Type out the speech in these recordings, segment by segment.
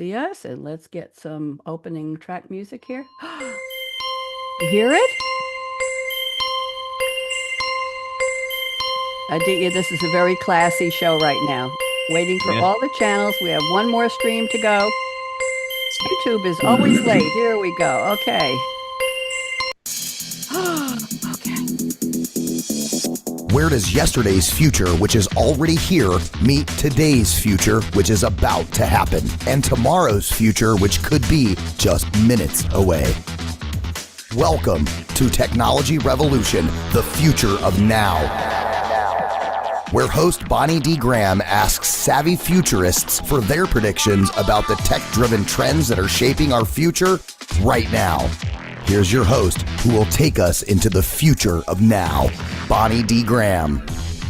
see us, and let's get some opening track music here. You hear it? Aditya, this is a very classy show right now. Waiting for Yeah. all the channels. We have one more stream to go. YouTube is always late. Here we go. Okay. Okay. Where does yesterday's future, which is already here, meet today's future, which is about to happen, and tomorrow's future, which could be just minutes away? Welcome to Technology Revolution, the future of now, where host Bonnie D. Graham asks savvy futurists for their predictions about the tech-driven trends that are shaping our future right now. Here's your host, who will take us into the future of now, Bonnie D. Graham.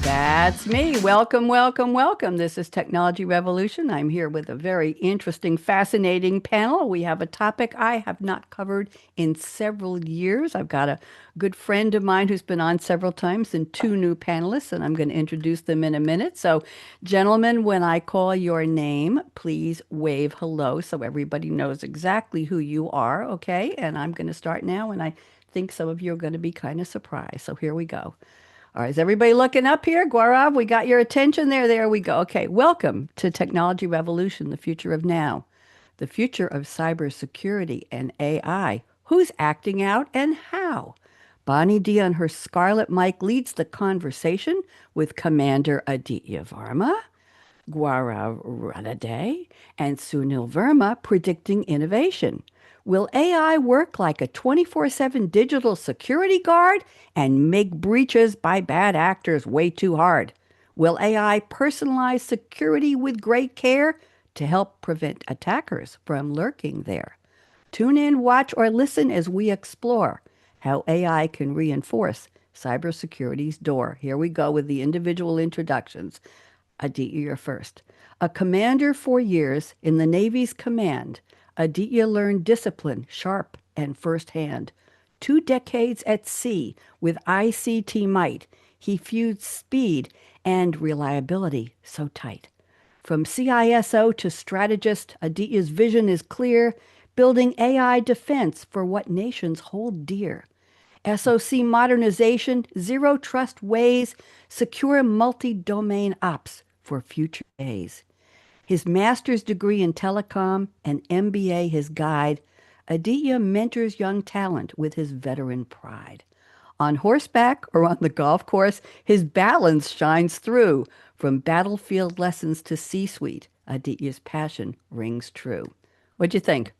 That's me. Welcome, welcome, welcome. This is Technology Revolution. I'm here with a very interesting, fascinating panel. We have a topic I have not covered in several years. I've got a good friend of mine who's been on several times and two new panelists, and I'm going to introduce them in a minute. So, gentlemen, when I call your name, please wave hello so everybody knows exactly who you are, okay? And I'm going to start now, and I think some of you are going to be kind of surprised. So here we go. All right, is everybody looking up here? Gaurav, we got your attention there. There we go. Okay, welcome to Technology Revolution, the future of now, the future of cybersecurity and AI. Who's acting out and how? Bonnie D on her Scarlett mic leads the conversation with Commander Aditya Varma, Gaurav Ranade, and Sunil Verma predicting innovation. Will AI work like a 24/7 digital security guard and make breaches by bad actors way too hard? Will AI personalize security with great care to help prevent attackers from lurking there? Tune in, watch, or listen as we explore how AI can reinforce cybersecurity's door. Here we go with the individual introductions. Aditya, you're first. A commander for years in the Navy's command, Aditya learned discipline sharp and firsthand. 2 decades at sea with ICT might, he fused speed and reliability so tight. From CISO to strategist, Aditya's vision is clear, building AI defense for what nations hold dear. SOC modernization, zero trust ways, secure multi-domain ops for future days. His master's degree in telecom and MBA his guide, Aditya mentors young talent with his veteran pride. On horseback or on the golf course, his balance shines through. From battlefield lessons to C-suite, Aditya's passion rings true. What'd you think?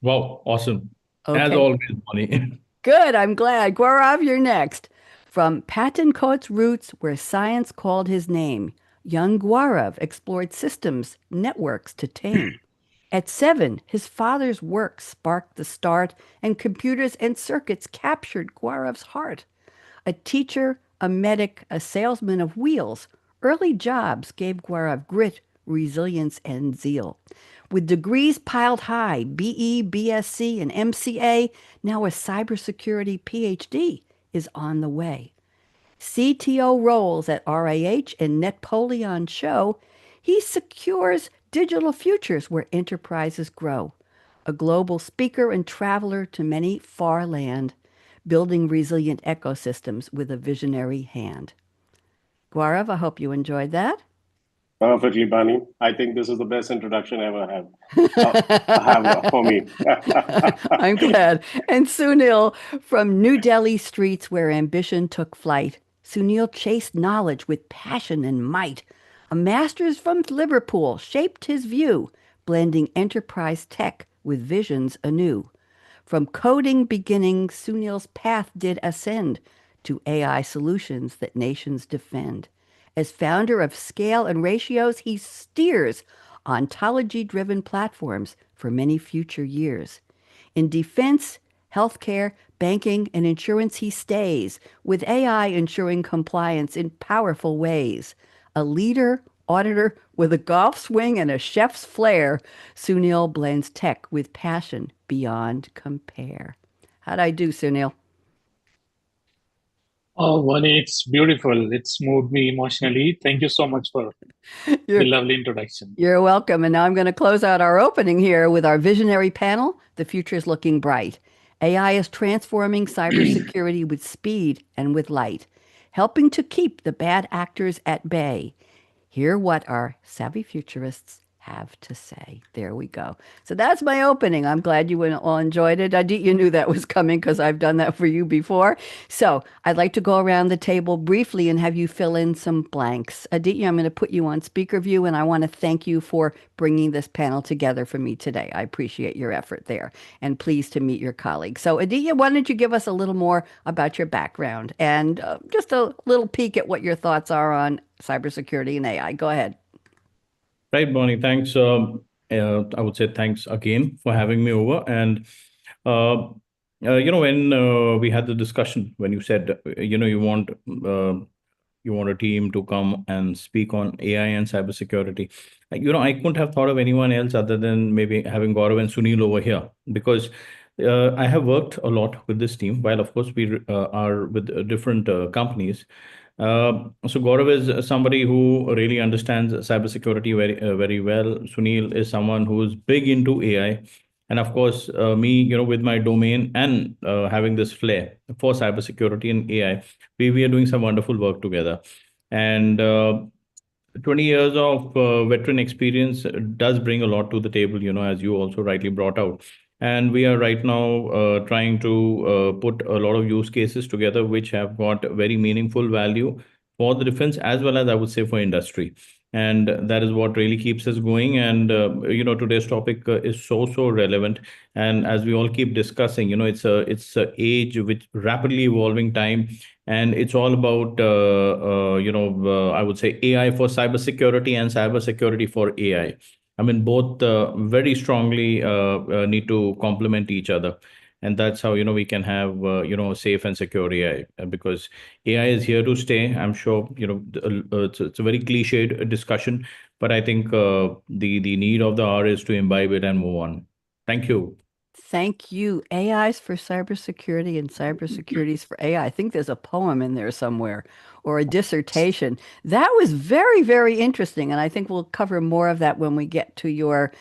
Wow, awesome. As Okay, always, Bonnie. good, I'm glad. Gaurav, you're next. From Patincote's roots, where science called his name, young Gaurav explored systems, networks to tame. At 7, his father's work sparked the start, and computers and circuits captured Gaurav's heart. A teacher, a medic, a salesman of wheels, early jobs gave Gaurav grit, resilience, and zeal. With degrees piled high, BE, BSc, and MCA, now a cybersecurity PhD is on the way. CTO roles at RAH and Netpolion show he secures digital futures where enterprises grow. A global speaker and traveler to many far land, building resilient ecosystems with a visionary hand. Gaurav, I hope you enjoyed that. Perfectly, Bunny. I think this is the best introduction I ever have for me. I'm glad. And Sunil, from New Delhi streets where ambition took flight, Sunil chased knowledge with passion and might. A master's from Liverpool shaped his view, blending enterprise tech with visions anew. From coding beginnings, Sunil's path did ascend to AI solutions that nations defend. As founder of Scale and Ratios, he steers ontology-driven platforms for many future years. In defense, healthcare, banking, and insurance, he stays, with AI ensuring compliance in powerful ways. A leader, auditor with a golf swing and a chef's flair, Sunil blends tech with passion beyond compare. How'd I do, Sunil? Oh, Vani, it's beautiful. It's moved me emotionally. Thank you so much for the You're, lovely introduction. you're welcome. And now I'm going to close out our opening here with our visionary panel. The future is looking bright. AI is transforming cybersecurity with speed and with light, helping to keep the bad actors at bay. Hear what our savvy futurists have to say. There we go. So that's my opening. I'm glad you all enjoyed it. You knew that was coming because I've done that for you before. So I'd like to go around the table briefly and have you fill in some blanks. Aditya, I'm going to put you on speaker view, and I want to thank you for bringing this panel together for me today. I appreciate your effort there and pleased to meet your colleagues. So Aditya, why don't you give us a little more about your background and just a little peek at what your thoughts are on cybersecurity and AI. Go ahead. Right, Bonnie. Thanks. I would say thanks again for having me over. And uh, when we had the discussion, when you said you want a team to come and speak on AI and cybersecurity, I couldn't have thought of anyone else other than maybe having Gaurav and Sunil over here, because I have worked a lot with this team. While of course we are with different companies. So Gaurav is somebody who really understands cybersecurity very well. Sunil is someone who is big into AI, and of course me, with my domain and having this flair for cybersecurity and AI, we are doing some wonderful work together. And 20 years of veteran experience does bring a lot to the table, as you also rightly brought out. And we are right now trying to put a lot of use cases together, which have got very meaningful value for the defense as well as, I would say, for industry. And that is what really keeps us going. And, today's topic is so relevant. And as we all keep discussing, it's a age with rapidly evolving time, and it's all about I would say AI for cybersecurity and cybersecurity for AI. I mean, both very strongly need to complement each other, and that's how we can have safe and secure AI, because AI is here to stay. I'm sure it's a very cliched discussion, but I think the need of the hour is to imbibe it and move on. Thank you. Thank you. AI's for cybersecurity and cybersecurity's for AI. I think there's a poem in there somewhere or a dissertation. That was very interesting. And I think we'll cover more of that when we get to your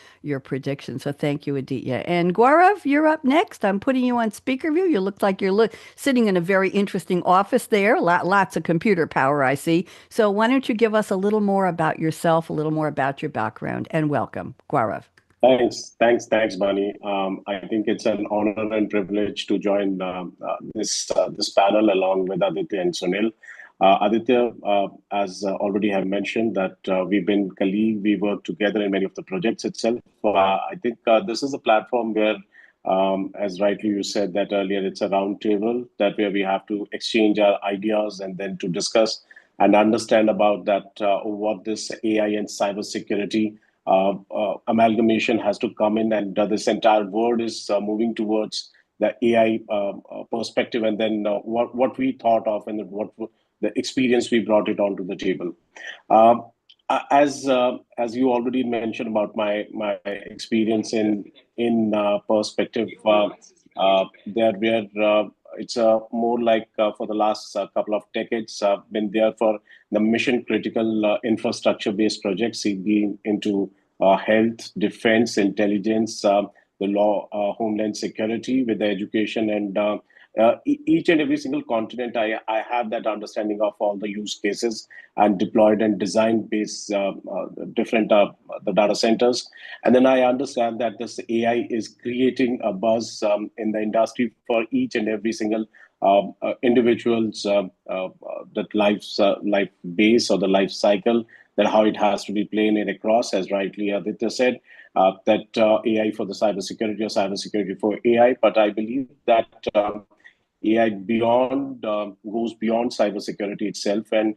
prediction. So thank you, Aditya. And Gaurav, you're up next. I'm putting you on speaker view. You look like you're sitting in a very interesting office there. Lots of computer power, I see. So why don't you give us a little more about yourself, a little more about your background, and welcome, Gaurav. Thanks, Bunny. I think it's an honor and privilege to join this panel along with Aditya and Sunil. Aditya, as already have mentioned, that we've been colleagues, we work together in many of the projects itself. I think this is a platform where, as rightly you said that earlier, it's a round table that where we have to exchange our ideas and then to discuss and understand about that what this AI and cybersecurity amalgamation has to come in, and this entire world is moving towards the AI perspective, and then what we thought of and what the experience we brought it onto the table. Um, as you already mentioned about my experience in perspective, there were it's more like for the last couple of decades been there for the mission critical infrastructure based projects, being into health, defense, intelligence, the law, homeland security, with the education, and each and every single continent. I have that understanding of all the use cases and deployed and designed based different the data centers. And then I understand that this AI is creating a buzz in the industry for each and every single individual's that life base or the life cycle, that how it has to be playing it across, as rightly Aditya said, that AI for the cybersecurity or cybersecurity for AI. But I believe that AI beyond goes beyond cybersecurity itself, and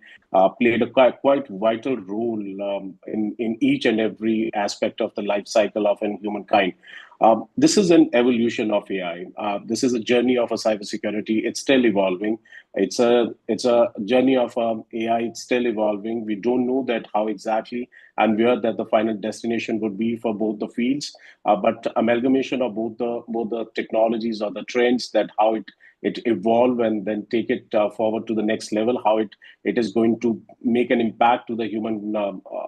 played a quite vital role in each and every aspect of the life cycle of humankind. This is an evolution of AI. This is a journey of a cybersecurity. It's still evolving. It's a journey of AI. It's still evolving. We don't know that how exactly and where that the final destination would be for both the fields. But amalgamation of both the technologies or the trends, that how it evolve and then take it forward to the next level, how it is going to make an impact to the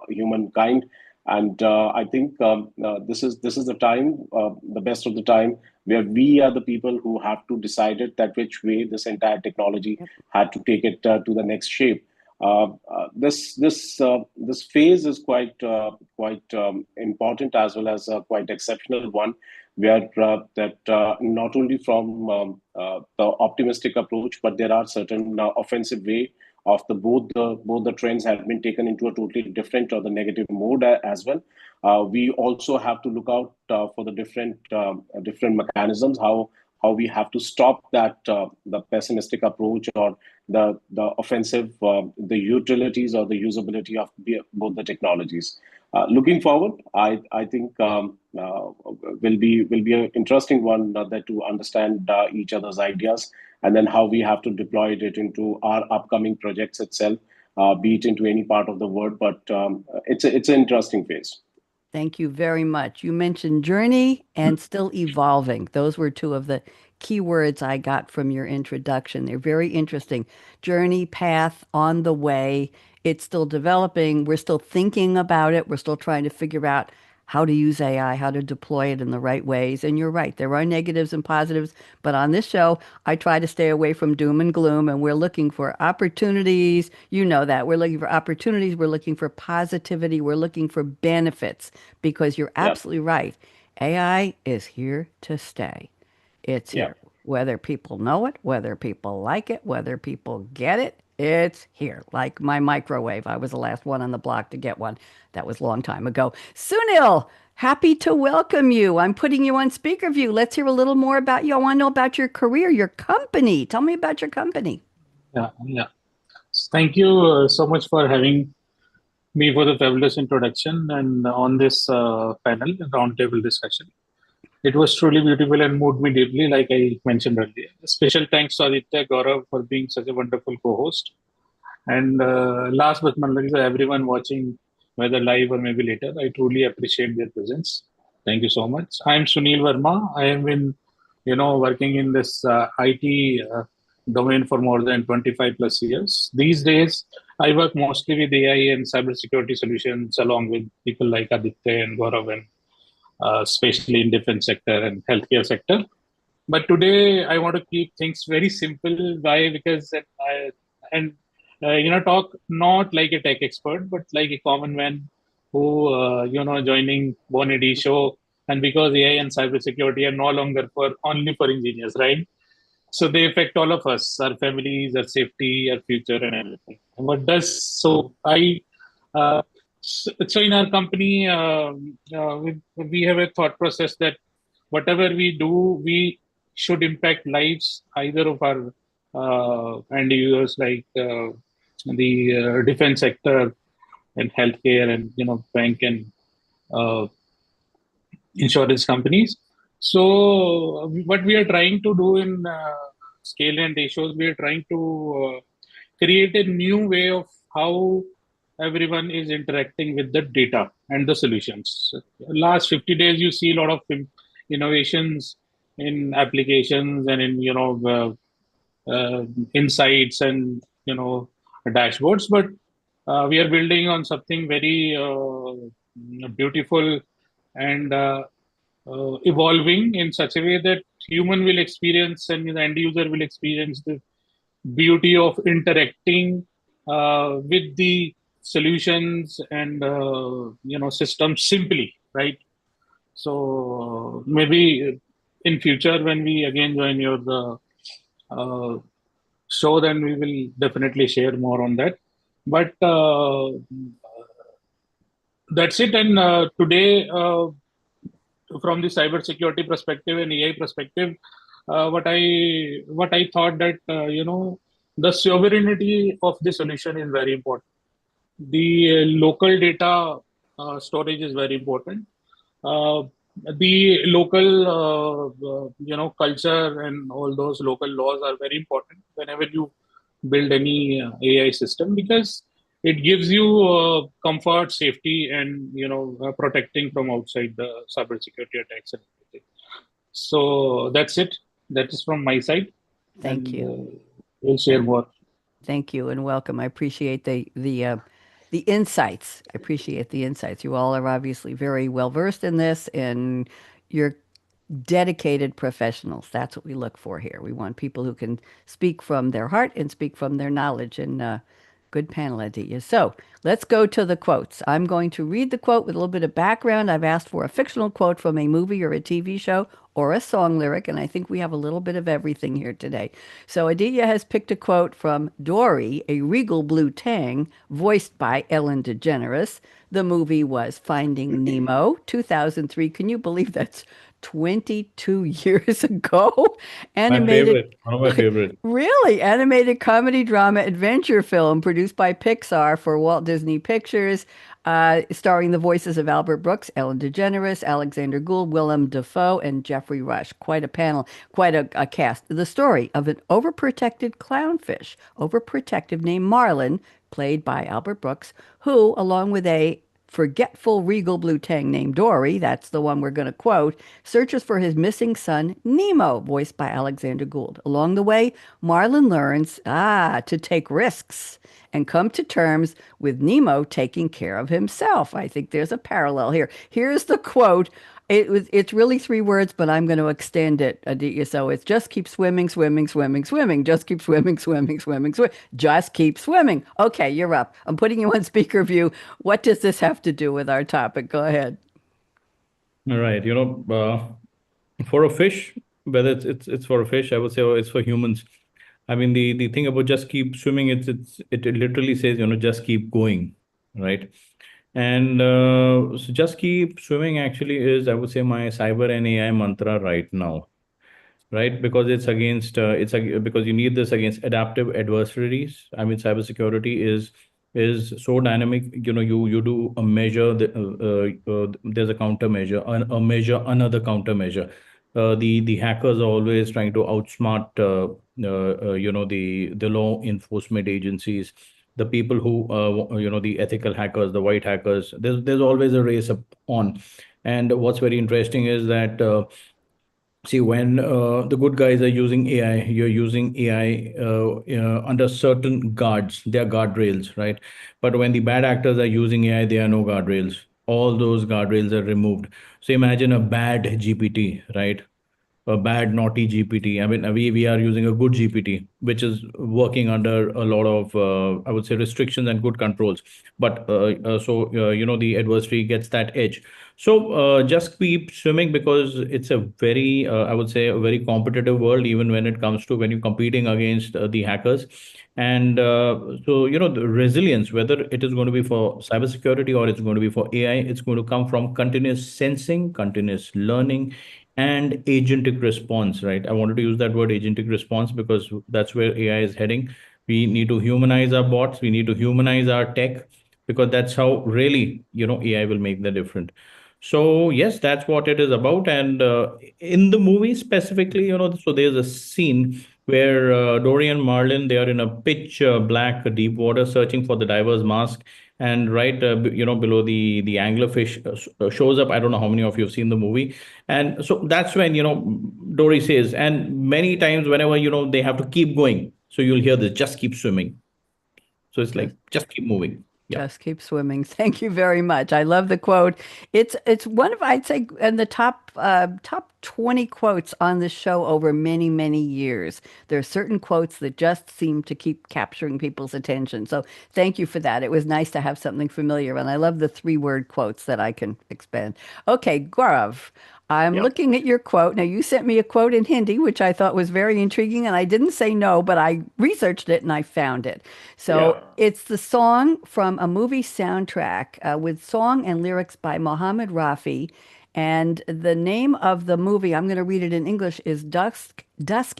humankind. And I think this is the time, the best of the time, where we are the people who have to decide it, that which way this entire technology had to take it to the next shape. This phase is quite important, as well as a quite exceptional one, where that not only from the optimistic approach, but there are certain offensive way of both the trends have been taken into a totally different or the negative mode as well. We also have to look out for the different mechanisms, how we have to stop that the pessimistic approach or the offensive, the utilities or the usability of both the technologies. Looking forward, I think will be an interesting one, that to understand each other's ideas, and then how we have to deploy it into our upcoming projects itself, be it into any part of the world. But it's an interesting phase. Thank you very much. You mentioned journey and still evolving. Those were two of the key words I got from your introduction. They're very interesting. Journey, path, on the way. It's still developing. We're still thinking about it. We're still trying to figure out how to use AI, how to deploy it in the right ways. And you're right, there are negatives and positives. But on this show, I try to stay away from doom and gloom, and we're looking for opportunities. You know that. We're looking for opportunities. We're looking for positivity. We're looking for benefits, because you're Yeah, absolutely right. AI is here to stay. It's yeah. here. Whether people know it, whether people like it, whether people get it, it's here. Like my microwave. I was the last one on the block to get one. That was a long time ago. Sunil, happy to welcome you. I'm putting you on speaker view. Let's hear a little more about you. I want to know about your career, your company. Tell me about your company. Yeah. Thank you so much for having me for the fabulous introduction and on this panel, roundtable discussion. It was truly beautiful and moved me deeply, like I mentioned earlier. Special thanks to Aditya Gaurav for being such a wonderful co-host. And last but not least, everyone watching, whether live or maybe later, I truly appreciate their presence. Thank you so much. I'm Sunil Verma. I have been, working in this IT domain for more than 25 plus years. These days, I work mostly with AI and cybersecurity solutions, along with people like Aditya and Gaurav, and especially in defense sector and healthcare sector. But today I want to keep things very simple. Why? Because and talk not like a tech expert, but like a common man who joining Bonnie show. And because AI and cybersecurity are no longer for only for engineers, right? So they affect all of us, our families, our safety, our future, and everything. And what does so I so in our company, we have a thought process that whatever we do, we should impact lives either of our end users, like the defense sector and healthcare, and bank and uh, insurance companies. So what we are trying to do in scale and ratios, we are trying to create a new way of how everyone is interacting with the data and the solutions. Last 50 days, you see a lot of innovations in applications and in insights and dashboards, but we are building on something very beautiful and evolving in such a way that human will experience and the end user will experience the beauty of interacting with the solutions and systems simply, right? So maybe in future when we again join your show, then we will definitely share more on that. But that's it. And today, from the cybersecurity perspective and AI perspective, what I thought that the sovereignty of the solution is very important. The local data storage is very important. the local, culture and all those local laws are very important whenever you build any AI system, because it gives you comfort, safety, and protecting from outside the cybersecurity attacks and everything. So that's it. That is from my side, Thank and you. we'll share more. Thank you and welcome. I appreciate the insights. I appreciate the insights. You all are obviously very well versed in this, and you're dedicated professionals. That's what we look for here. We want people who can speak from their heart and speak from their knowledge. And good panel, Aditya. So let's go to the quotes. I'm going to read the quote with a little bit of background. I've asked for a fictional quote from a movie or a TV show or a song lyric, and I think we have a little bit of everything here today. So Aditya has picked a quote from Dory, a regal blue tang, voiced by Ellen DeGeneres. The movie was Finding Nemo, 2003. Can you believe that's 22 years ago? My Animated, favorite, one of my favorites. really animated comedy drama adventure film produced by Pixar for Walt Disney Pictures, starring the voices of Albert Brooks, Ellen DeGeneres, Alexander Gould, Willem Dafoe, and Jeffrey Rush. Quite a panel, quite a cast. The story of an overprotected clownfish, overprotective named Marlin, played by Albert Brooks, who, along with a forgetful regal blue tang named Dory, that's the one we're going to quote, searches for his missing son, Nemo, voiced by Alexander Gould. Along the way, Marlin learns, to take risks and come to terms with Nemo taking care of himself. I think there's a parallel here. Here's the quote. It's really three words, but I'm going to extend it, Aditya. So it's just keep swimming, swimming, swimming, swimming. Just keep swimming, swimming, swimming, swim. Just keep swimming. Okay, you're up. I'm putting you on speaker view. What does this have to do with our topic? Go ahead. All right. For a fish, whether it's for a fish, I would say, or it's for humans. I mean, the thing about just keep swimming, it literally says, just keep going, right? And so just keep swimming actually is, I would say, my cyber and AI mantra right now, right? Because it's against because you need this against adaptive adversaries. I mean, cybersecurity is so dynamic. You do a measure, there's a countermeasure, a measure, another countermeasure. The hackers are always trying to outsmart the law enforcement agencies, the people who the ethical hackers, the white hackers. There's always a race up on. And what's very interesting is that see, when the good guys are using AI, you're using AI under certain guards. They are guardrails, right? But when the bad actors are using AI, there are no guardrails. All those guardrails are removed. So imagine a bad GPT, right? A bad naughty GPT. I mean, we are using a good GPT, which is working under a lot of I would say restrictions and good controls. But the adversary gets that edge. So just keep swimming, because it's a very I would say a very competitive world, even when it comes to when you're competing against the hackers. And so the resilience, whether it is going to be for cybersecurity or it's going to be for AI, it's going to come from continuous sensing, continuous learning, and agentic response, right? I wanted to use that word agentic response because that's where AI is heading. We need to humanize our bots, we need to humanize our tech, because that's how really AI will make the difference. So yes, that's what it is about. And in the movie specifically, so there's a scene where Dory and Marlin, they are in a pitch black deep water searching for the diver's mask. And right below the anglerfish shows up. I don't know how many of you have seen the movie. And so that's when Dory says, and many times whenever they have to keep going, so you'll hear this, just keep swimming. So it's like, just keep moving. Yeah. Just keep swimming. Thank you very much. I love the quote. It's one of, I'd say, in the top 20 quotes on the show over many, many years. There are certain quotes that just seem to keep capturing people's attention. So thank you for that. It was nice to have something familiar, and I love the three-word quotes that I can expand. Okay, Gaurav, I'm Yeah. looking at your quote. Now, you sent me a quote in Hindi, which I thought was very intriguing, and I didn't say no, but I researched it and I found it. So Yeah. it's the song from a movie soundtrack with song and lyrics by Mohammed Rafi. And the name of the movie, I'm going to read it in English, is Dusk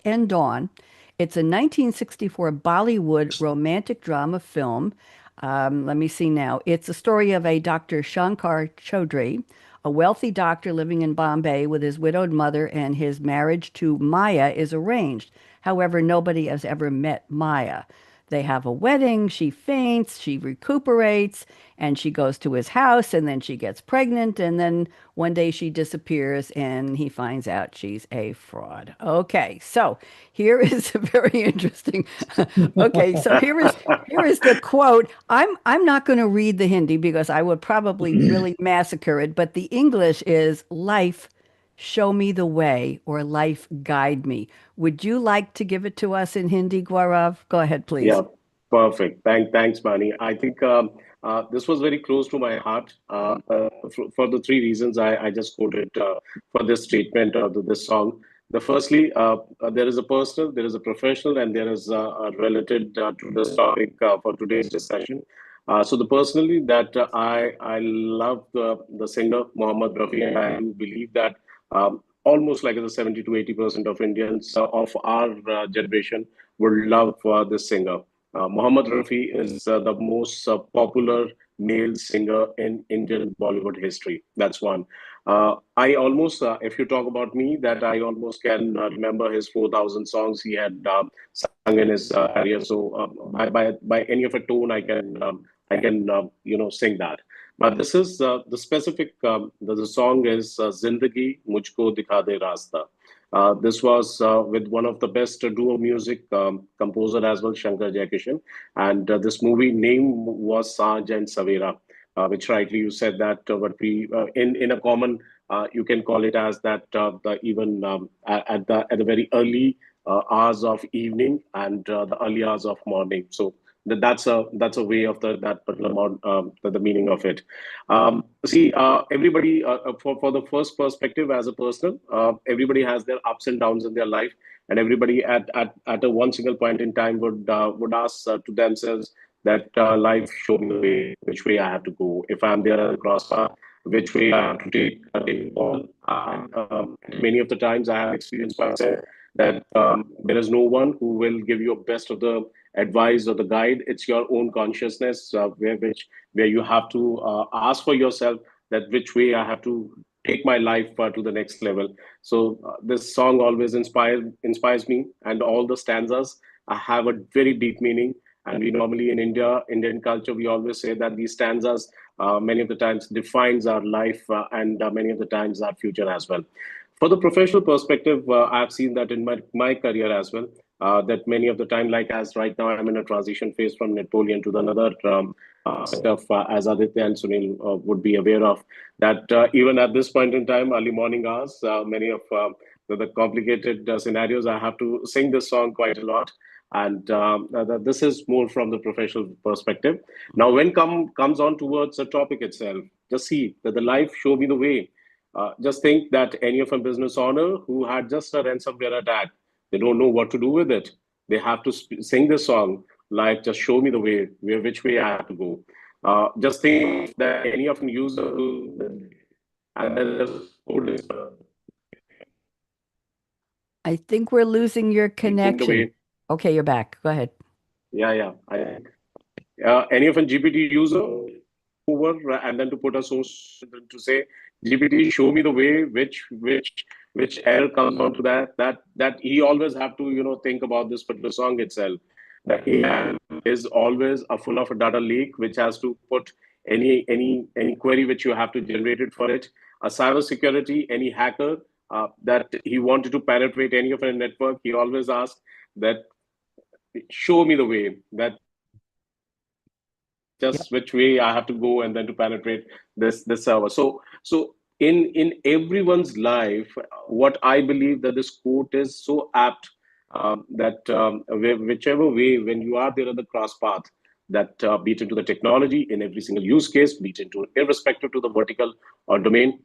and Dawn. It's a 1964 Bollywood romantic drama film. Let me see now. It's a story of a Dr. Shankar Chaudhary, A wealthy doctor living in Bombay with his widowed mother, and his marriage to Maya is arranged. However, nobody has ever met Maya. They have a wedding, she faints, she recuperates, and she goes to his house, and then she gets pregnant, and then one day she disappears, and he finds out she's a fraud. Okay, so here is a very interesting. Okay, so here is the quote. I'm not going to read the Hindi because I would probably really massacre it, but the English is life show me the way or life guide me. Would you like to give it to us in Hindi, Gaurav? Go ahead, please. Yeah, perfect. Thanks, Bani. I think this was very close to my heart for the three reasons I just quoted for this statement or this song. The firstly, there is a personal, there is a professional, and there is related to this topic for today's discussion. So the personally that I love the singer Mohammed Rafi, and I do believe that almost like the 70 to 80% of Indians of our generation would love this singer. Mohammed Rafi is the most popular male singer in Indian Bollywood history. That's one. I almost, if you talk about me, that I almost can remember his 4,000 songs he had sung in his career. So by any of a tone, I can sing that. But this is the specific. The song is "Zindagi Mujhko Dikha De Rasta." This was with one of the best duo music composer as well, Shankar Jaikishan, and this movie name was Sanj and Savera, which rightly you said that what we in a common you can call it as that the even at the very early hours of evening and the early hours of morning. So that's a way of that particular the meaning of it. See, everybody for the first perspective as a person, everybody has their ups and downs in their life, and everybody at a one single point in time would ask to themselves that life show me the way, which way I have to go. If I'm there at the crossbar, which way I have to take the ball. Many of the times I have experienced myself that there is no one who will give you a best of the advice or the guide. It's your own consciousness where you have to ask for yourself that which way I have to take my life to the next level. So this song always inspires me, and all the stanzas have a very deep meaning. And we normally in Indian culture, we always say that these stanzas many of the times defines our life and many of the times our future as well. For the professional perspective, I've seen that in my career as well. That many of the time, like as right now, I'm in a transition phase from Napoleon to another stuff, as Aditya and Sunil would be aware of. That even at this point in time, early morning hours, many of the complicated scenarios, I have to sing this song quite a lot. And this is more from the professional perspective. Now, when comes on towards the topic itself, just see that the life show me the way. Just think that any of a business owner who had just a ransomware attack, they don't know what to do with it. They have to sing this song, like just show me the way, which way I have to go. Just think that any of the user who, and then just I think we're losing your think the connection. way. Okay, you're back. Go ahead. Yeah. Any of a GPT user over and then to put a source to say GPT, show me the way, which error comes onto that he always have to think about this particular song itself. That AI is always a full of a data leak, which has to put any query which you have to generate it for it. A cybersecurity, any hacker that he wanted to penetrate any of a network, he always asks that show me the way, that Yep. just which way I have to go and then to penetrate this server. So in everyone's life, what I believe that this quote is so apt that whichever way when you are there on the cross path, that be it into the technology in every single use case, be it into irrespective to the vertical or domain,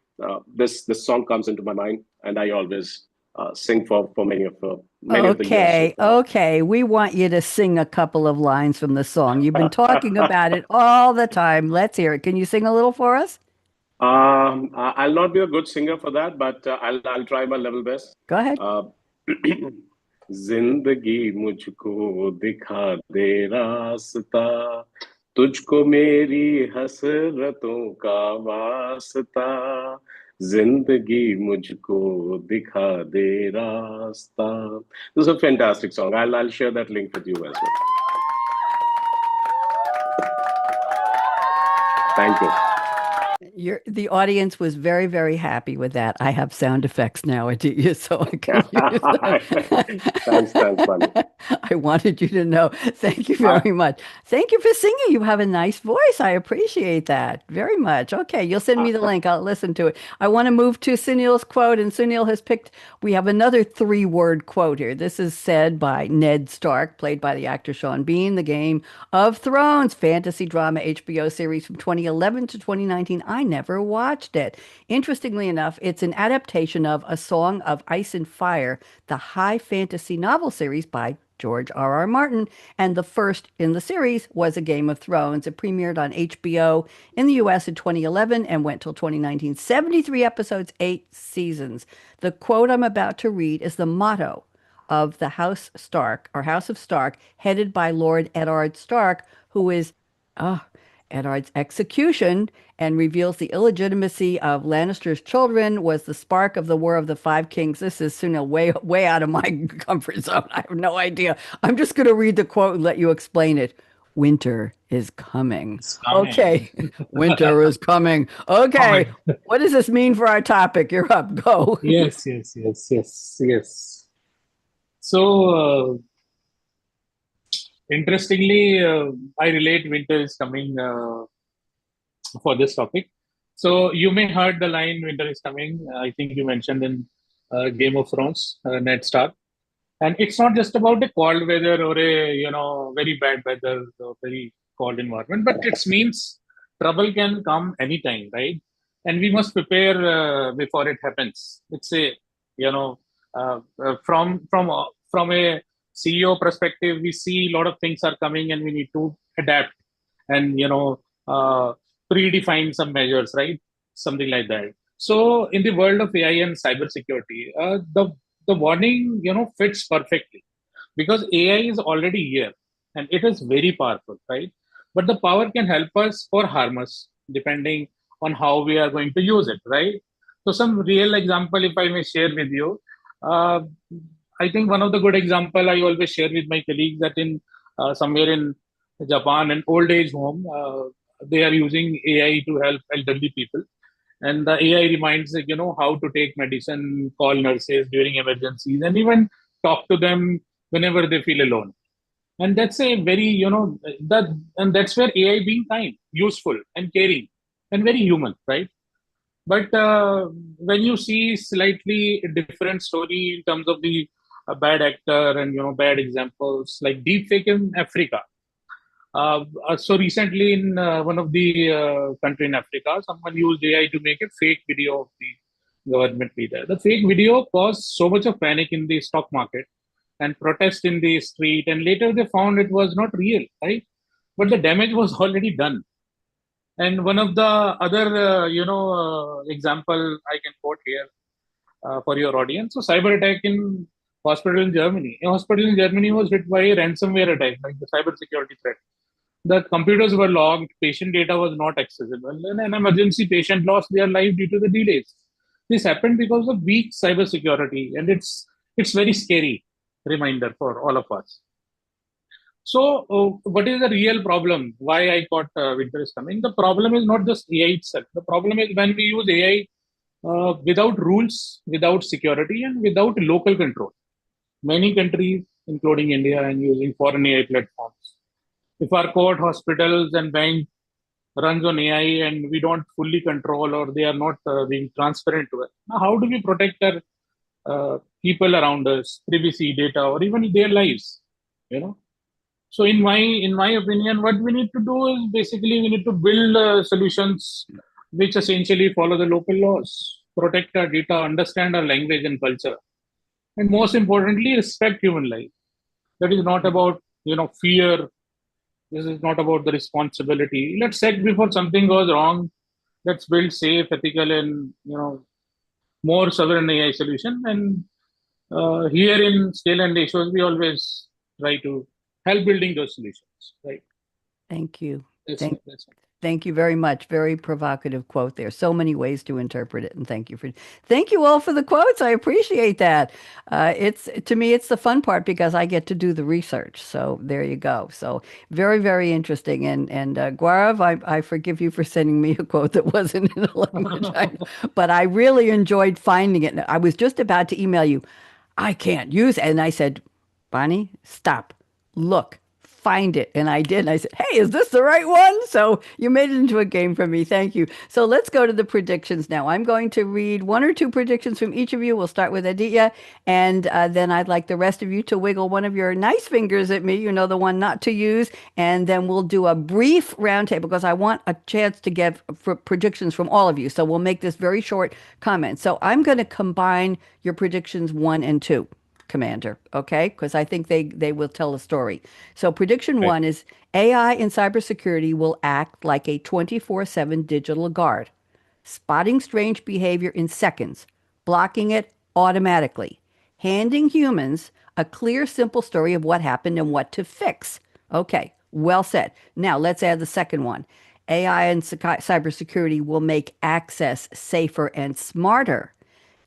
this song comes into my mind, and I always sing for many of the years. Okay, okay. We want you to sing a couple of lines from the song. You've been talking about it all the time. Let's hear it. Can you sing a little for us? I'll not be a good singer for that, but I'll try my level best. Go ahead. जिंदगी मुझको दिखा दे रास्ता तुझको मेरी हसरतों का वास्ता, जिंदगी मुझको दिखा दे रास्ता. This is a fantastic song. I'll share that link with you as well. Thank you. The audience was very, very happy with that. I have sound effects now, Aditya, so I can use them. Thanks, Bunny. I wanted you to know. Thank you very much. Thank you for singing. You have a nice voice. I appreciate that very much. Okay, you'll send me the link. I'll listen to it. I want to move to Sunil's quote, and Sunil has picked, we have another 3-word quote here. This is said by Ned Stark, played by the actor Sean Bean, the Game of Thrones fantasy drama HBO series from 2011 to 2019. I never watched it. Interestingly enough, it's an adaptation of A Song of Ice and Fire, the high fantasy novel series by George R.R. Martin, and the first in the series was A Game of Thrones. It premiered on HBO in the US in 2011 and went till 2019. 73 episodes, 8 seasons. The quote I'm about to read is the motto of the House Stark, or House of Stark, headed by Lord Eddard Stark, who is Eddard's execution and reveals the illegitimacy of Lannister's children, was the spark of the War of the Five Kings. This is Sunil way out of my comfort zone. I have no idea. I'm just going to read the quote and let you explain it. Winter is coming. It's coming. Okay. Winter is coming. Okay. What does this mean for our topic? You're up. Go. Yes. So, interestingly, I relate winter is coming for this topic. So you may heard the line "Winter is coming." I think you mentioned in Game of Thrones, Ned Stark, and it's not just about a cold weather or a very bad weather, or very cold environment, but it means trouble can come anytime, right? And we must prepare before it happens. It's a from a CEO perspective, we see a lot of things are coming, and we need to adapt and predefine some measures, right? Something like that. So, in the world of AI and cybersecurity, the warning fits perfectly because AI is already here and it is very powerful, right? But the power can help us or harm us depending on how we are going to use it, right? So, some real example, if I may share with you. I think one of the good example I always share with my colleagues that in somewhere in Japan, an old age home, they are using AI to help elderly people, and the AI reminds how to take medicine, call nurses during emergencies, and even talk to them whenever they feel alone. And that's a very that's where AI being kind, useful, and caring, and very human, right? But when you see slightly different story in terms of the bad actor and bad examples like deepfake in Africa. So recently in one of the country in Africa, someone used AI to make a fake video of the government leader. The fake video caused so much of panic in the stock market and protest in the street, and later they found it was not real, right? But the damage was already done. And one of the other, example I can quote here for your audience. So cyber attack in hospital in Germany. A hospital in Germany was hit by a ransomware attack, like the cybersecurity threat. The computers were logged, patient data was not accessible, and an emergency patient lost their life due to the delays. This happened because of weak cybersecurity, and it's very scary reminder for all of us. So, what is the real problem? Why I thought winter is coming? The problem is not just AI itself. The problem is when we use AI without rules, without security, and without local control. Many countries, including India, are using foreign AI platforms. If our court, hospitals, and bank runs on AI and we don't fully control, or they are not being transparent to us, now how do we protect our people around us, privacy, data, or even their lives? So in my opinion, what we need to do is basically we need to build solutions which essentially follow the local laws, protect our data, understand our language and culture, and most importantly, respect human life. That is not about fear. This is not about the responsibility. Let's check before something goes wrong. Let's build safe, ethical, and more sovereign AI solution. And here in Scale and Ratios, we always try to help building those solutions, right? Thank you. That's Thank right. That's right. Thank you very much. Very provocative quote there. So many ways to interpret it, and thank you all for the quotes. I appreciate that. It's to me, it's the fun part because I get to do the research. So there you go. So very, very interesting. And Gaurav, I forgive you for sending me a quote that wasn't in a language, but I really enjoyed finding it. I was just about to email you. I can't use it, and I said, Bonnie, stop, look, find it. And I did. And I said, hey, is this the right one? So you made it into a game for me. Thank you. So let's go to the predictions now. I'm going to read one or two predictions from each of you. We'll start with Aditya. And then I'd like the rest of you to wiggle one of your nice fingers at me, the one not to use. And then we'll do a brief roundtable because I want a chance to get predictions from all of you. So we'll make this very short comment. So I'm going to combine your predictions 1 and 2. Commander, okay? Because I think they will tell a story. So prediction Right. 1 is AI in cybersecurity will act like a 24/7 digital guard, spotting strange behavior in seconds, blocking it automatically, handing humans a clear, simple story of what happened and what to fix. Okay, well said. Now let's add the second one. AI and cybersecurity will make access safer and smarter,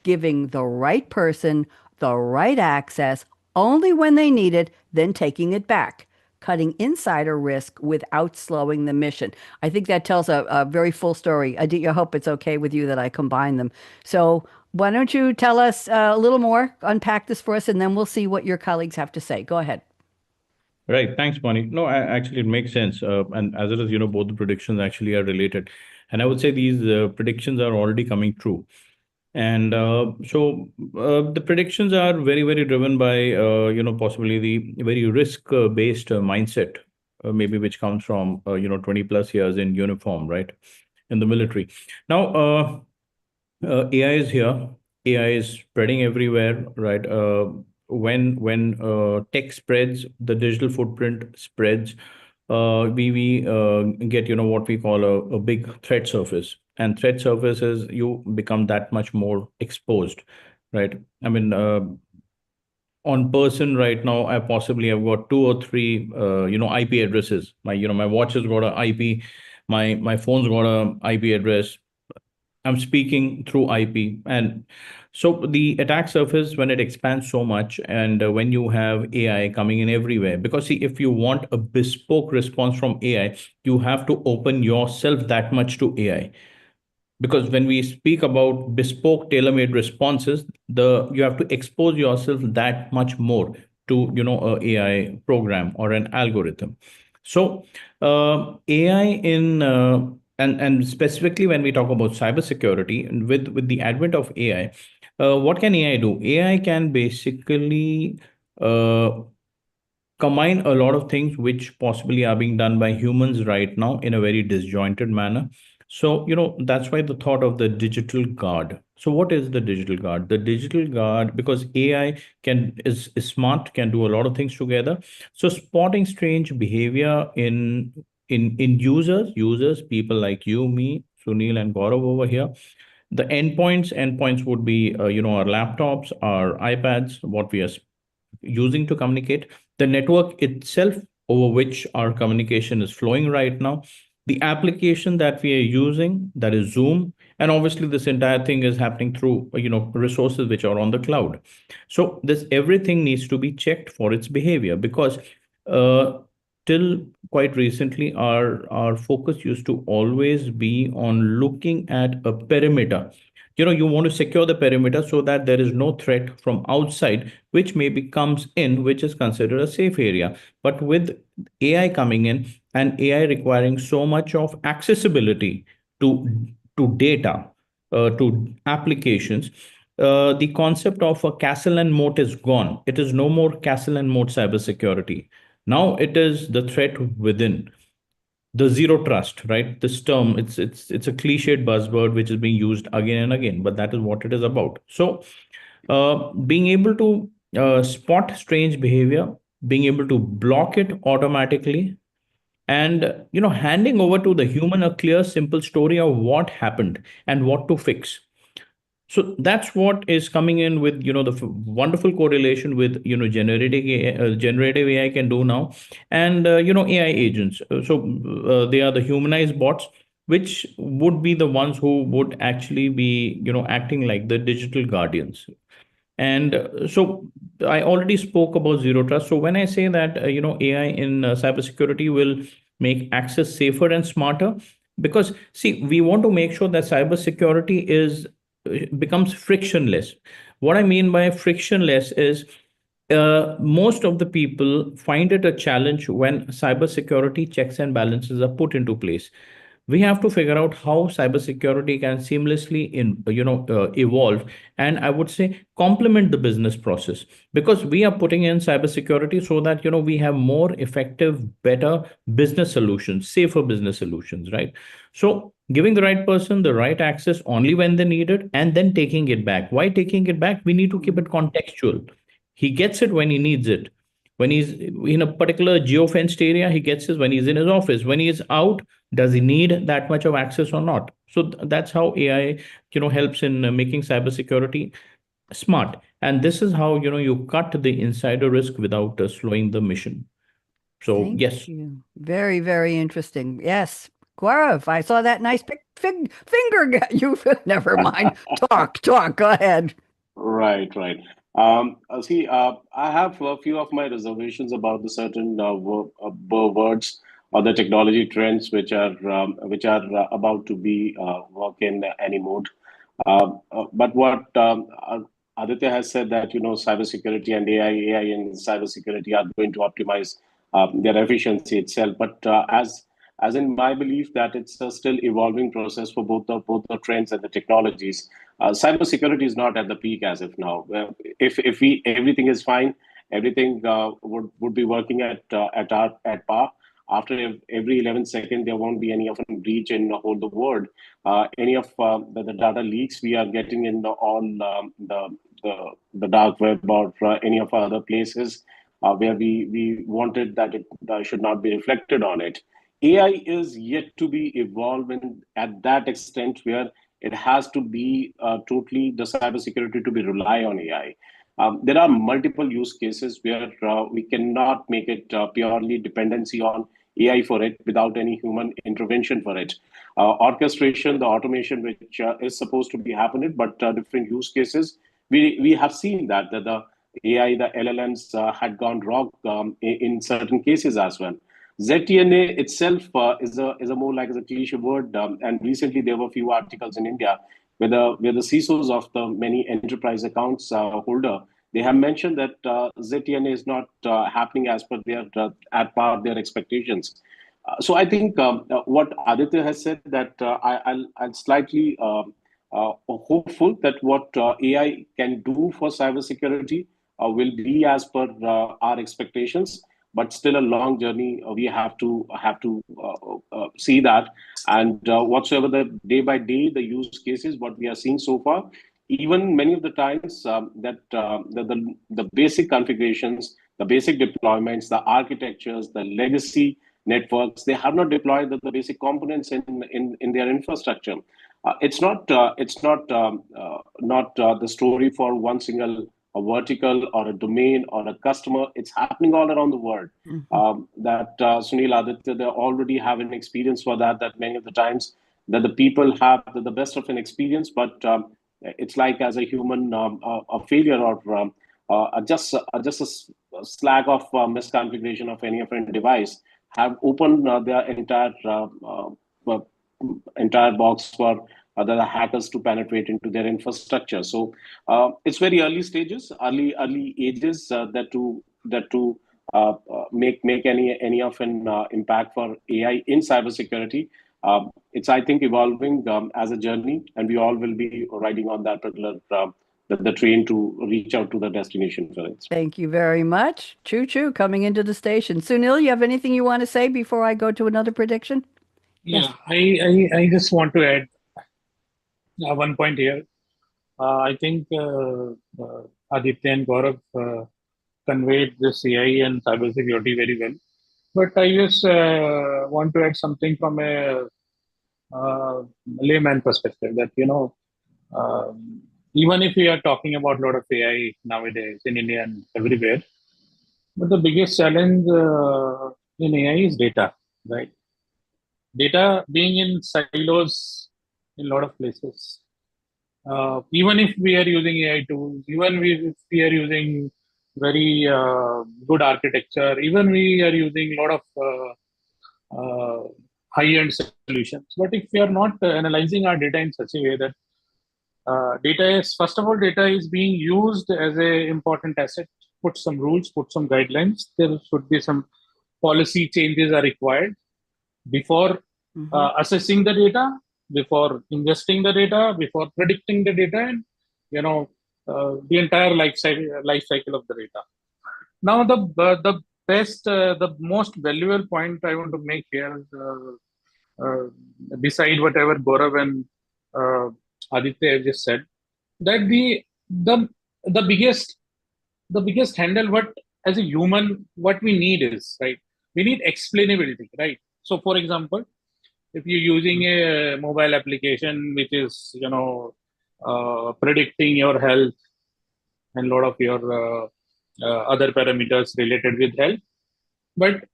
giving the right person the right access only when they need it, then taking it back, cutting insider risk without slowing the mission. I think that tells a very full story. I hope it's okay with you that I combine them. So why don't you tell us a little more, unpack this for us, and then we'll see what your colleagues have to say. Go ahead. Right. Thanks, Bonnie. No, actually, it makes sense. And as it is, both the predictions actually are related. And I would say these predictions are already coming true. And the predictions are very, very driven by, possibly the very risk-based mindset, maybe which comes from, 20 plus years in uniform, right, in the military. Now, AI is here. AI is spreading everywhere, right? When tech spreads, the digital footprint spreads. We get what we call a big threat surface, and threat surfaces you become that much more exposed, right? I mean, on person right now, I possibly have got two or three, IP addresses. My watch has got a IP, my phone's got a IP address. I'm speaking through IP. And so the attack surface, when it expands so much, and when you have AI coming in everywhere, because see, if you want a bespoke response from AI, you have to open yourself that much to AI. Because when we speak about bespoke tailor-made responses, you have to expose yourself that much more to a AI program or an algorithm. So AI in and specifically when we talk about cybersecurity, and with the advent of AI, what can AI do? AI can basically uh, combine a lot of things which possibly are being done by humans right now in a very disjointed manner. So, that's why the thought of the digital guard. So, what is the digital guard? The digital guard, because AI is smart, can do a lot of things together. So, spotting strange behavior in users, people like you, me, Sunil, and Gaurav over here. The endpoints would be, our laptops, our iPads, what we are using to communicate, the network itself over which our communication is flowing right now, the application that we are using, that is Zoom, and obviously this entire thing is happening through resources which are on the cloud. So this everything needs to be checked for its behavior, because uh, till quite recently our focus used to always be on looking at a perimeter. You want to secure the perimeter so that there is no threat from outside which maybe comes in, which is considered a safe area. But with AI coming in, and AI requiring so much of accessibility to data, to applications, the concept of a castle and moat is gone. It is no more castle and moat cybersecurity. Now it is the threat within, the zero trust, right? This term, it's a cliched buzzword which is being used again and again, but that is what it is about. So being able to spot strange behavior, being able to block it automatically, and handing over to the human a clear simple story of what happened and what to fix. So that's what is coming in with, the wonderful correlation with, generative AI can do now. And, AI agents. They are the humanized bots, which would be the ones who would actually be, acting like the digital guardians. And I already spoke about zero trust. So when I say that, AI in cybersecurity will make access safer and smarter, because see, we want to make sure that cybersecurity becomes frictionless. What I mean by frictionless is, most of the people find it a challenge when cybersecurity checks and balances are put into place. We have to figure out how cybersecurity can seamlessly evolve, and I would say complement the business process, because we are putting in cybersecurity so that, we have more effective, better business solutions, safer business solutions, right? So giving the right person the right access only when they need it, and then taking it back. Why taking it back? We need to keep it contextual. He gets it when he needs it. When he's in a particular geofenced area, he gets it when he's in his office. When he is out, does he need that much of access or not? So that's how AI, helps in making cybersecurity smart. And this is how, you cut the insider risk without slowing the mission. So Thank yes. you. Very, very interesting. Yes. Gaurav, I saw that nice big finger. You never mind. Talk. Go ahead. Right, right. See, I have a few of my reservations about the certain words or the technology trends which are about to be work in any mode. But what Aditya has said, that cybersecurity and AI and cybersecurity are going to optimize their efficiency itself. But as in my belief that it's a still evolving process for both the trends and the technologies. Cybersecurity is not at the peak as of now. If we everything is fine, everything would be working at par. After every 11 seconds, there won't be any of a breach in the whole the world. Any of the data leaks we are getting in the dark web or any of other places where we wanted that it should not be reflected on it. AI is yet to be evolved at that extent where it has to be totally the cybersecurity to be rely on AI. There are multiple use cases where we cannot make it purely dependency on AI for it without any human intervention for it. Orchestration, the automation which is supposed to be happening, but different use cases, we have seen that the AI, the LLMs had gone wrong in certain cases as well. ZTNA itself is a more like a cliche word, and recently there were a few articles in India where the CISOs of the many enterprise accounts holder, they have mentioned that ZTNA is not happening as per their at par their expectations. So I think what Aditya has said, that I'll slightly hopeful that what AI can do for cybersecurity will be as per our expectations, but still a long journey. We have to see that, and whatsoever the day by day the use cases what we are seeing so far, even many of the times the basic configurations, the basic deployments, the architectures, the legacy networks, they have not deployed the basic components in their infrastructure. It's not the story for one single a vertical or a domain or a customer. It's happening all around the world. That Sunil, Aditya, they already have an experience for that. That many of the times that the people have the best of an experience, but it's like as a human a failure or a slack of misconfiguration of any of a device have opened their uh, entire box for the hackers to penetrate into their infrastructure. So it's very early stages, early ages that to make any of an impact for AI in cybersecurity. It's, I think, evolving as a journey, and we all will be riding on that particular the train to reach out to the destination for it. Thank you very much. Choo choo coming into the station. Sunil, you have anything you want to say before I go to another prediction? Yeah, I just want to add one point here. I think Aditya and Gaurav conveyed this AI and cybersecurity very well. But I just want to add something from a layman perspective that, even if we are talking about a lot of AI nowadays in India and everywhere, but the biggest challenge in AI is data, right? Data being in silos in a lot of places. Even if we are using AI tools, if we are using very good architecture, even we are using a lot of high-end solutions. But if we are not analyzing our data in such a way that data is, first of all, data is being used as a important asset, put some rules, put some guidelines. There should be some policy changes are required before assessing the data, before ingesting the data, before predicting the data, and you know the entire life cycle of the data. Now, the best, the most valuable point I want to make here is, beside whatever Gaurav and uh, Aditya have just said, that the the biggest the biggest handle what as a human what we need is right. We need explainability, right? So, for example, if you're using a mobile application which is predicting your health and a lot of your other parameters related with health, but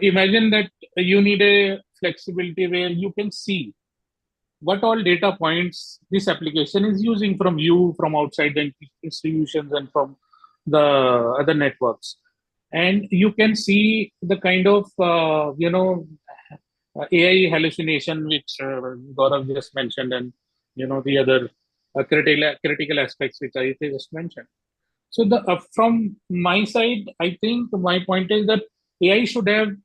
imagine that you need a flexibility where you can see what all data points this application is using from you, from outside the institutions, and from the other networks. And you can see the kind of AI hallucination which Gaurav just mentioned, and the other critical aspects which I just mentioned. So from my side, I think my point is that AI should have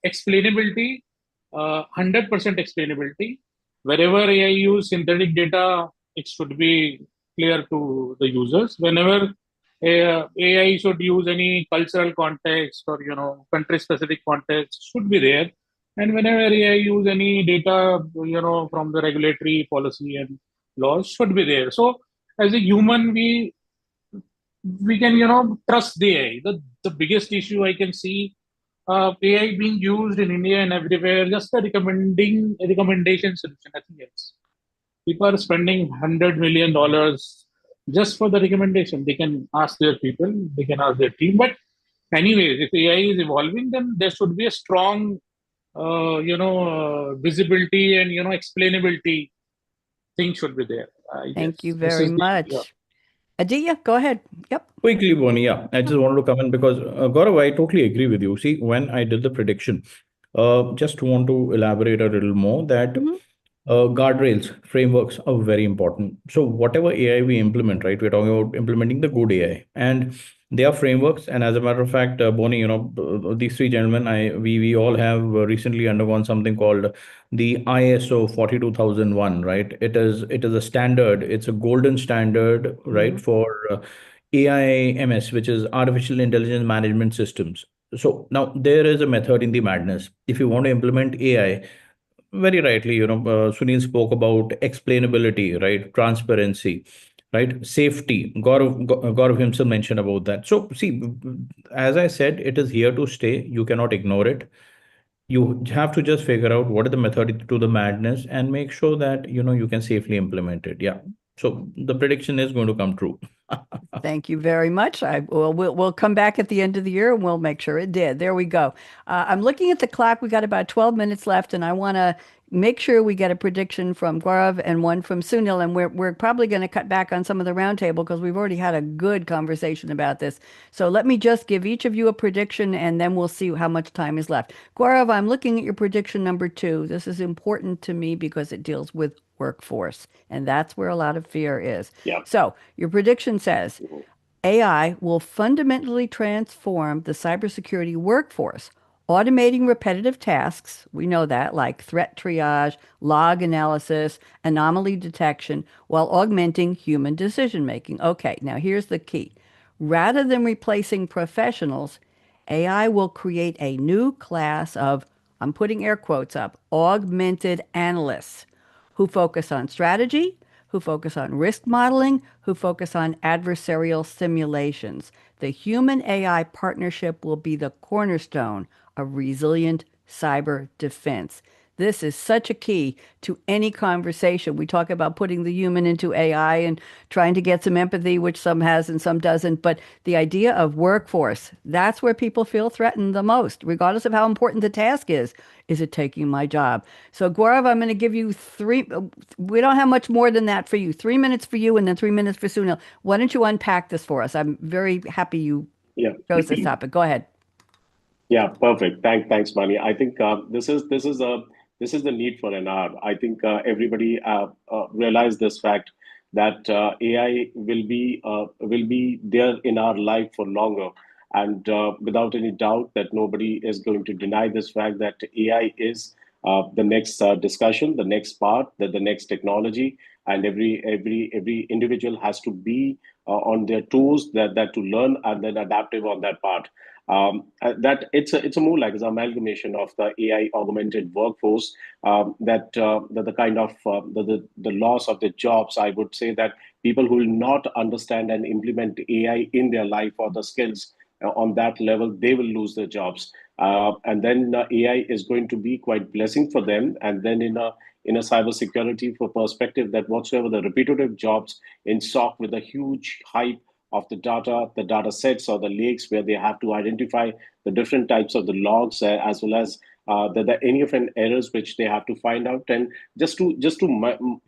explainability, 100% explainability. Wherever AI use synthetic data, it should be clear to the users. Whenever AI should use any cultural context or country specific context, should be there. And whenever AI use any data, from the regulatory policy and laws, should be there. So as a human, we can trust the AI. The biggest issue I can see AI being used in India and everywhere, just a recommendation solution, nothing else. People are spending $100 million just for the recommendation. They can ask their people, they can ask their team. But anyways, if AI is evolving, then there should be a strong visibility and explainability thing should be there. I Thank you guess this very is the much. Aditya, go ahead. Yep. Quickly, Bonnie, yeah, I just wanted to come in because Gaurav, I totally agree with you. See, when I did the prediction, just want to elaborate a little more that guardrails, frameworks are very important. So whatever AI we implement, right, we're talking about implementing the good AI, and they are frameworks. And as a matter of fact, Bonnie, these three gentlemen, we all have recently undergone something called the ISO 42001, right? It is a standard. It's a golden standard, right, for AIMS, which is artificial intelligence management systems. So now there is a method in the madness. If you want to implement AI, very rightly, Sunil spoke about explainability, right? Transparency, right? Safety. Gaurav himself mentioned about that. So, see, as I said, it is here to stay. You cannot ignore it. You have to just figure out what is the method to the madness and make sure that, you can safely implement it. Yeah. So the prediction is going to come true. Thank you very much. We'll come back at the end of the year and we'll make sure it did. There we go. I'm looking at the clock. We got about 12 minutes left, and I want to make sure we get a prediction from Gaurav and one from Sunil. And we're probably going to cut back on some of the roundtable because we've already had a good conversation about this. So let me just give each of you a prediction, and then we'll see how much time is left. Gaurav, I'm looking at your prediction number 2. This is important to me because it deals with workforce, and that's where a lot of fear is. Yeah. So your prediction says AI will fundamentally transform the cybersecurity workforce, automating repetitive tasks. We know that, like threat triage, log analysis, anomaly detection, while augmenting human decision making. Okay, now here's the key. Rather than replacing professionals, AI will create a new class of, I'm putting air quotes up, augmented analysts who focus on strategy, who focus on risk modeling, who focus on adversarial simulations. The human AI partnership will be the cornerstone of resilient cyber defense. This is such a key to any conversation. We talk about putting the human into AI and trying to get some empathy, which some has and some doesn't. But the idea of workforce, that's where people feel threatened the most, regardless of how important the task is. Is it taking my job? So, Gaurav, I'm going to give you three. We don't have much more than that for you. 3 minutes for you and then 3 minutes for Sunil. Why don't you unpack this for us? I'm very happy you Yeah. chose this topic. Go ahead. Yeah, perfect. Thanks, Mani. I think this is the need for an hour. I think everybody realize this fact that AI will be there in our life for longer, and without any doubt that nobody is going to deny this fact that AI is the next discussion, the next part, the next technology, and every individual has to be on their toes that to learn and then adaptive on that part. That it's a more like an amalgamation of the AI augmented workforce, that the kind of the loss of the jobs. I would say that people who will not understand and implement AI in their life or the skills on that level, they will lose their jobs. And then AI is going to be quite blessing for them. And then in a cybersecurity for perspective, that whatsoever the repetitive jobs in SOC with a huge hype of the data sets or the lakes where they have to identify the different types of the logs, as well as any of an errors which they have to find out, and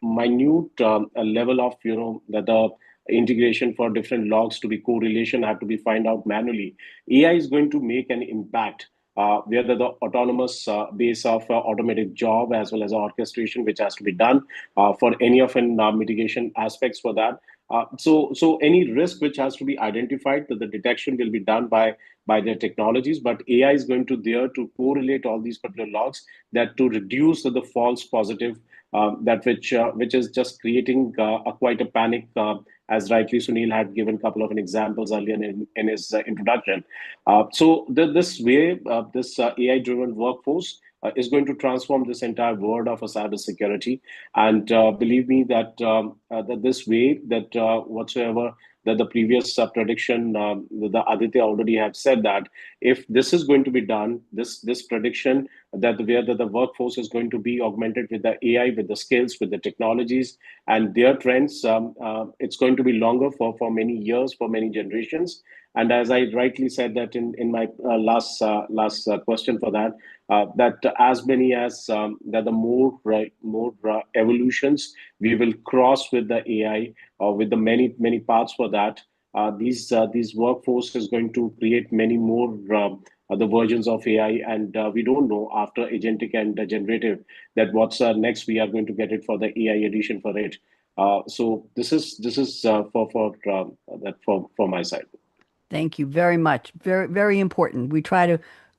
minute a level of that the integration for different logs to be correlation have to be find out manually. AI is going to make an impact where the autonomous base of automated job as well as orchestration which has to be done for any of an mitigation aspects for that. So any risk which has to be identified, that the detection will be done by their technologies, but AI is going to there to correlate all these particular logs that to reduce the false positive, that which is just creating a quite a panic, as rightly Sunil had given a couple of examples earlier in his introduction. This way, this AI-driven workforce is going to transform this entire world of a cybersecurity. And believe me that this way that whatsoever that the previous prediction, the Aditya already have said that if this is going to be done, this prediction that where the workforce is going to be augmented with the AI, with the skills, with the technologies and their trends, it's going to be longer for many years, for many generations. And as I rightly said that in my last question for that, that as many as that the more evolutions we will cross with the AI or with the many parts for that. These workforce is going to create many more the versions of AI, and we don't know after agentic and generative that what's next we are going to get it for the AI edition for it. So this is for my side. Thank you very much. Very, very important.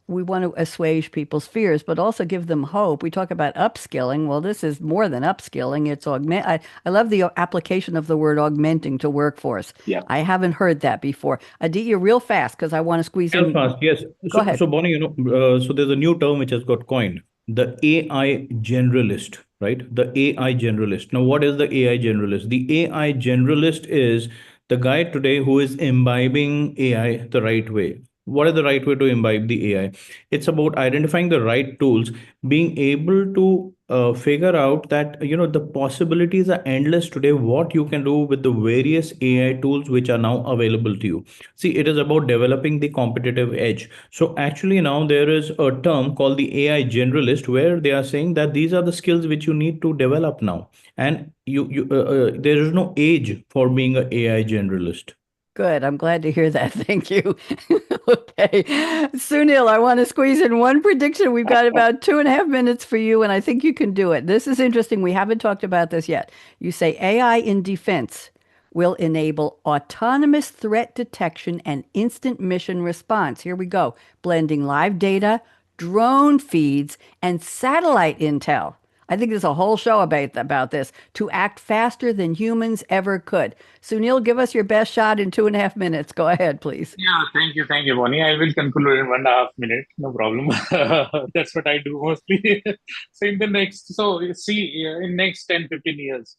We want to assuage people's fears, but also give them hope. We talk about upskilling. Well, this is more than upskilling. It's I love the application of the word augmenting to workforce. Yeah. I haven't heard that before. Aditya, real fast, because I want to squeeze Real in. fast, yes. Go ahead. So Bonnie, so there's a new term which has got coined, the AI generalist, right? The AI generalist. Now, what is the AI generalist? The AI generalist is the guy today who is imbibing AI the right way. What is the right way to imbibe the AI? It's about identifying the right tools, being able to figure out that the possibilities are endless today. What you can do with the various AI tools which are now available to you. See, it is about developing the competitive edge. So actually now there is a term called the AI generalist where they are saying that these are the skills which you need to develop now, and there is no age for being an AI generalist. Good. I'm glad to hear that. Thank you. Okay. Sunil, I want to squeeze in one prediction. We've got about 2.5 minutes for you, and I think you can do it. This is interesting. We haven't talked about this yet. You say AI in defense will enable autonomous threat detection and instant mission response. Here we go. Blending live data, drone feeds, and satellite intel. I think there's a whole show about this to act faster than humans ever could. Sunil, give us your best shot in 2.5 minutes. Go ahead, please. Yeah, thank you, Bonnie. I will conclude in 1.5 minutes. No problem. That's what I do mostly. So in next 10, 15 years,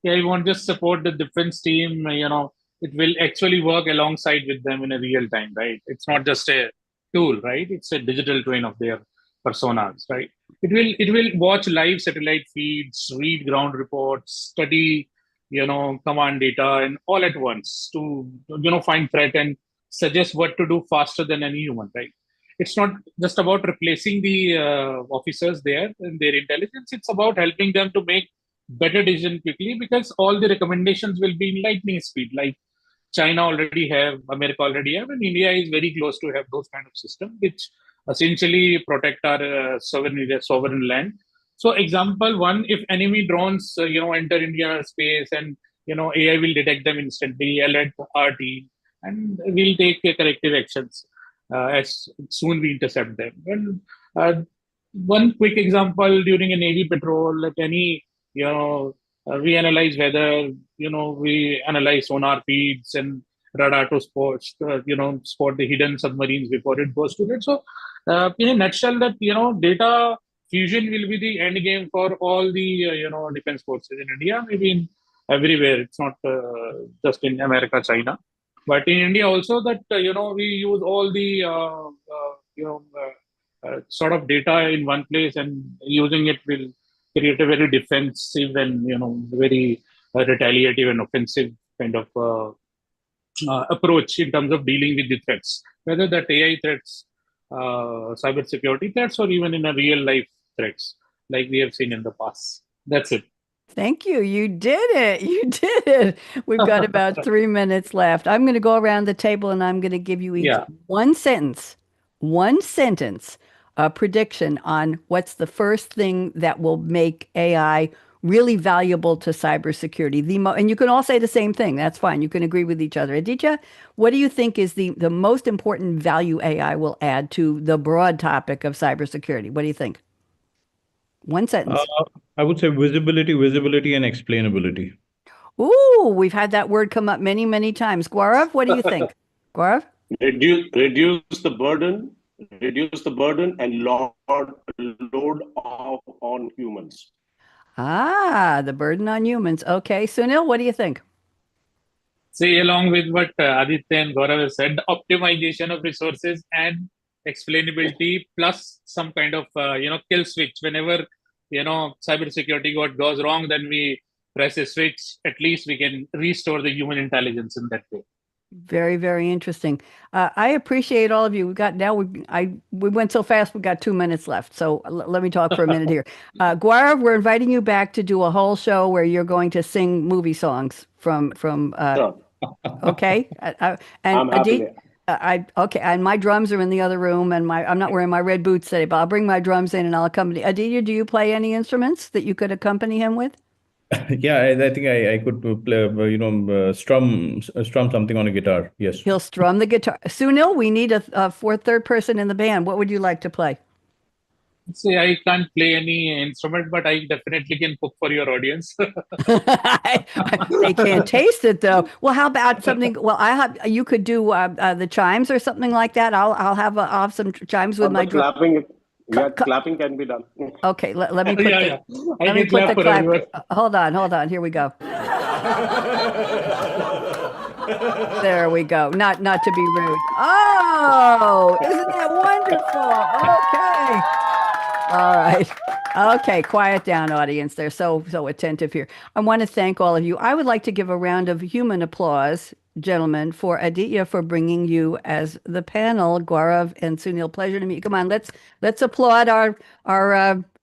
yeah, we won't just support the defense team. It will actually work alongside with them in a real time, right? It's not just a tool, right? It's a digital twin of their personas, right? it will watch live satellite feeds, read ground reports, study command data, and all at once to find threat and suggest what to do faster than any human, right? It's not just about replacing the officers there and their intelligence. It's about helping them to make better decision quickly, because all the recommendations will be in lightning speed. Like China already have, America already have, and India is very close to have those kind of system, which essentially protect our sovereign land. So, example one: if enemy drones, enter India space, and AI will detect them instantly, alert our team, and we'll take corrective actions as soon we intercept them. And one quick example: during a navy patrol, like any, we analyze weather, we analyze sonar feeds and radar to spot the hidden submarines before it goes to it. So, in a nutshell, that data fusion will be the end game for all the defense forces in India, maybe in everywhere. It's not just in America, China, but in India also. That we use all the sort of data in one place, and using it will create a very defensive and very retaliative and offensive kind of approach in terms of dealing with the threats, whether that AI threats, cybersecurity threats, or even in a real life threats like we have seen in the past. That's it. Thank you. You did it. You did it. We've got about 3 minutes left. I'm going to go around the table and I'm going to give you each Yeah. one sentence, a prediction on what's the first thing that will make AI really valuable to cybersecurity. And you can all say the same thing. That's fine. You can agree with each other. Aditya, what do you think is the most important value AI will add to the broad topic of cybersecurity? What do you think? One sentence. I would say visibility, and explainability. Ooh, we've had that word come up many, many times. Gaurav, what do you think? Gaurav? Reduce the burden, and load off on humans. Ah, the burden on humans. Okay. Sunil, what do you think? See, along with what Aditya and Gaurav have said, optimization of resources and explainability, plus some kind of kill switch. Whenever cybersecurity goes wrong, then we press a switch. At least we can restore the human intelligence in that way. Very, very interesting. I appreciate all of you. We went so fast. We got 2 minutes left. So let me talk for a minute here. Gaurav, we're inviting you back to do a whole show where you're going to sing movie songs from. Sure. Okay. And I'm happy. Okay. And my drums are in the other room, and I'm not wearing my red boots today, but I'll bring my drums in and I'll accompany. Aditya, do you play any instruments that you could accompany him with? Yeah, I think I could play, strum something on a guitar. Yes. He'll strum the guitar. Sunil, we need a third person in the band. What would you like to play? See, I can't play any instrument, but I definitely can cook for your audience. They can't taste it though. Well, how about something? Well, you could do the chimes or something like that. I'll have some chimes with my drum. Clapping can be done. Okay, let me put Yeah. I let me can put clap the for clap. everyone. Hold on. Here we go. There we go. Not to be rude. Oh, isn't that wonderful? Okay. All right. Okay, quiet down, audience. They're so attentive here. I want to thank all of you. I would like to give a round of human applause, gentlemen, for Aditya for bringing you as the panel. Gaurav and Sunil, pleasure to meet you. Come on, let's applaud our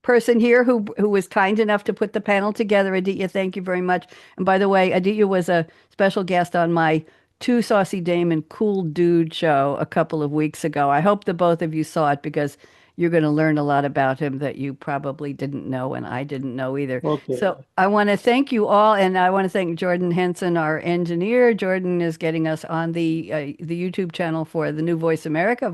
person here who was kind enough to put the panel together. Aditya, thank you very much. And by the way, Aditya was a special guest on my Too Saucy Dame and Cool Dude show a couple of weeks ago. I hope the both of you saw it because you're going to learn a lot about him that you probably didn't know, and I didn't know either. Okay. So I want to thank you all, and I want to thank Jordan Henson, our engineer. Jordan is getting us on the YouTube channel for the new Voice America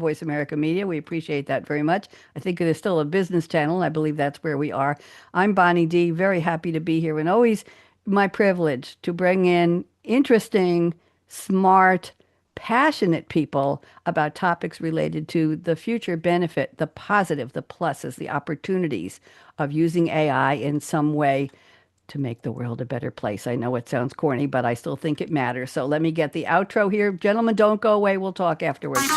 Media. We appreciate that very much. I think it is still a business channel. I believe that's where we are. I'm Bonnie D. Very happy to be here, and always my privilege to bring in interesting, smart, passionate people about topics related to the future benefit, the positive, the pluses, the opportunities of using AI in some way to make the world a better place. I know it sounds corny, but I still think it matters. So let me get the outro here. Gentlemen, don't go away. We'll talk afterwards.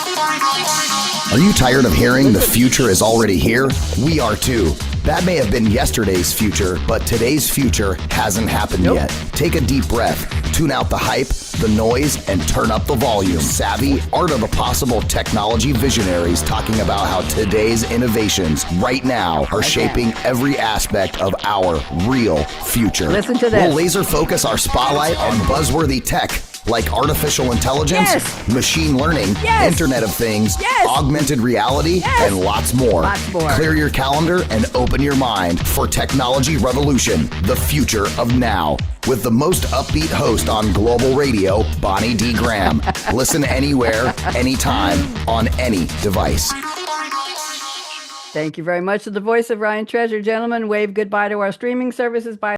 Are you tired of hearing the future is already here? We are too. That may have been yesterday's future, but today's future hasn't happened yet. Take a deep breath, tune out the hype, the noise, and turn up the volume. Savvy, art of the possible technology visionaries talking about how today's innovations right now are shaping every aspect of our real future. Listen to this. We'll laser focus our spotlight on buzzworthy tech like artificial intelligence, machine learning, Internet of Things, augmented reality, and lots more. Clear your calendar and open your mind for Technology Revolution, the future of now. With the most upbeat host on global radio, Bonnie D. Graham. Listen anywhere, anytime, on any device. Thank you very much to the voice of Ryan Treasure. Gentlemen, wave goodbye to our streaming services. Bye.